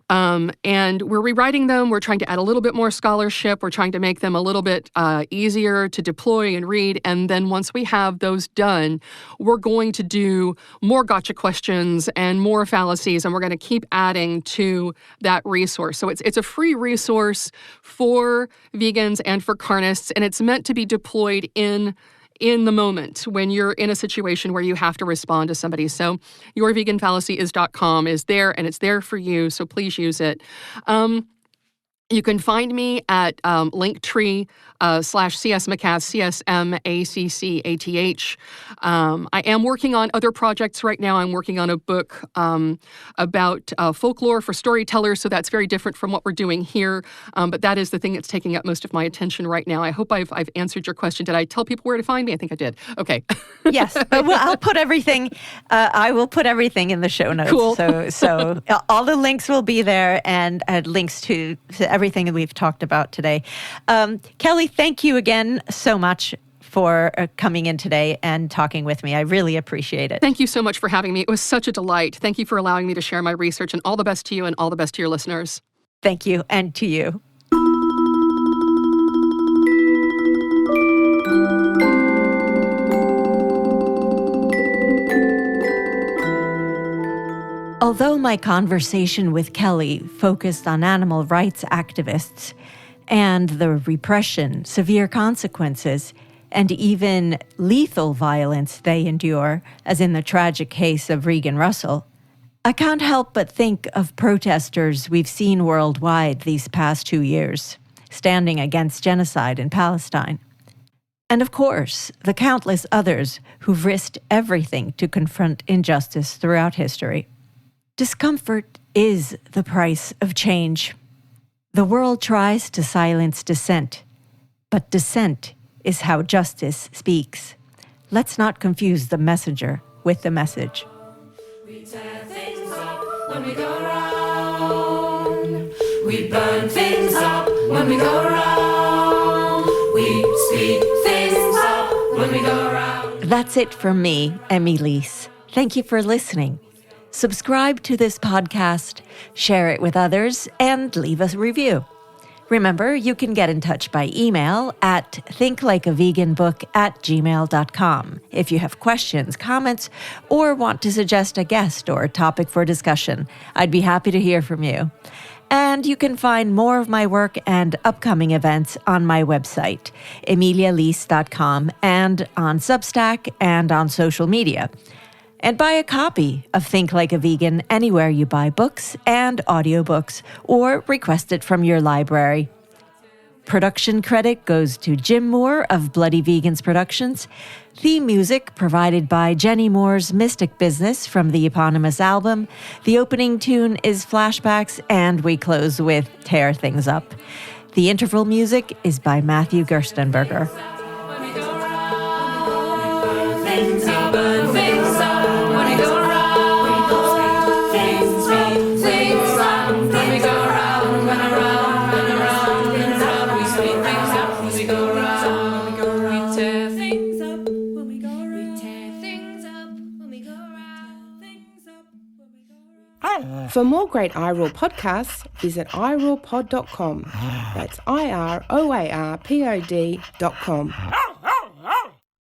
Speaker 3: And we're rewriting them. We're trying to add a little bit more scholarship. We're trying to make them a little bit easier to deploy and read. And then once we have those done, we're going to do more gotcha questions and more fallacies, and we're going to keep adding to that resource. So it's a free resource for vegans and for carnists, and it's meant to be deployed in the moment when you're in a situation where you have to respond to somebody. So yourveganfallacyis.com is there, and it's there for you, so please use it. You can find me at Linktree /CS MacCath, CSMACCATH. I am working on other projects right now. I'm working on a book about folklore for storytellers, so that's very different from what we're doing here. But that is the thing that's taking up most of my attention right now. I hope I've answered your question. Did I tell people where to find me? I think I did. Okay.
Speaker 2: Yes. Well, I'll put everything. I will put everything in the show notes.
Speaker 3: Cool.
Speaker 2: So all the links will be there, and links to everything that we've talked about today. Kelly, thank you again so much for coming in today and talking with me. I really appreciate it.
Speaker 3: Thank you so much for having me. It was such a delight. Thank you for allowing me to share my research, and all the best to you and all the best to your listeners.
Speaker 2: Thank you, and to you. Although my conversation with Kelly focused on animal rights activists and the repression, severe consequences, and even lethal violence they endure, as in the tragic case of Regan Russell, I can't help but think of protesters we've seen worldwide these past 2 years, standing against genocide in Palestine. And of course, the countless others who've risked everything to confront injustice throughout history. Discomfort is the price of change. The world tries to silence dissent, but dissent is how justice speaks. Let's not confuse the messenger with the message.
Speaker 4: We tear things up when we go round. We burn things up when we go round. We speed things up when we go round.
Speaker 2: That's it from me, Emi Leese. Thank you for listening. Subscribe to this podcast, share it with others, and leave us a review. Remember, you can get in touch by email at thinklikeaveganbook@gmail.com if you have questions, comments, or want to suggest a guest or a topic for discussion. I'd be happy to hear from you. And you can find more of my work and upcoming events on my website, emilialeese.com, and on Substack and on social media. And buy a copy of Think Like a Vegan anywhere you buy books and audiobooks, or request it from your library. Production credit goes to Jim Moore of Bloody Vegans Productions. Theme music provided by Jenny Moore's Mystic Business from the eponymous album. The opening tune is Flashbacks, and we close with Tear Things Up. The interval music is by Matthew Gerstenberger.
Speaker 1: For more great iRaw podcasts, visit irawpod.com. That's IROARPOD.com.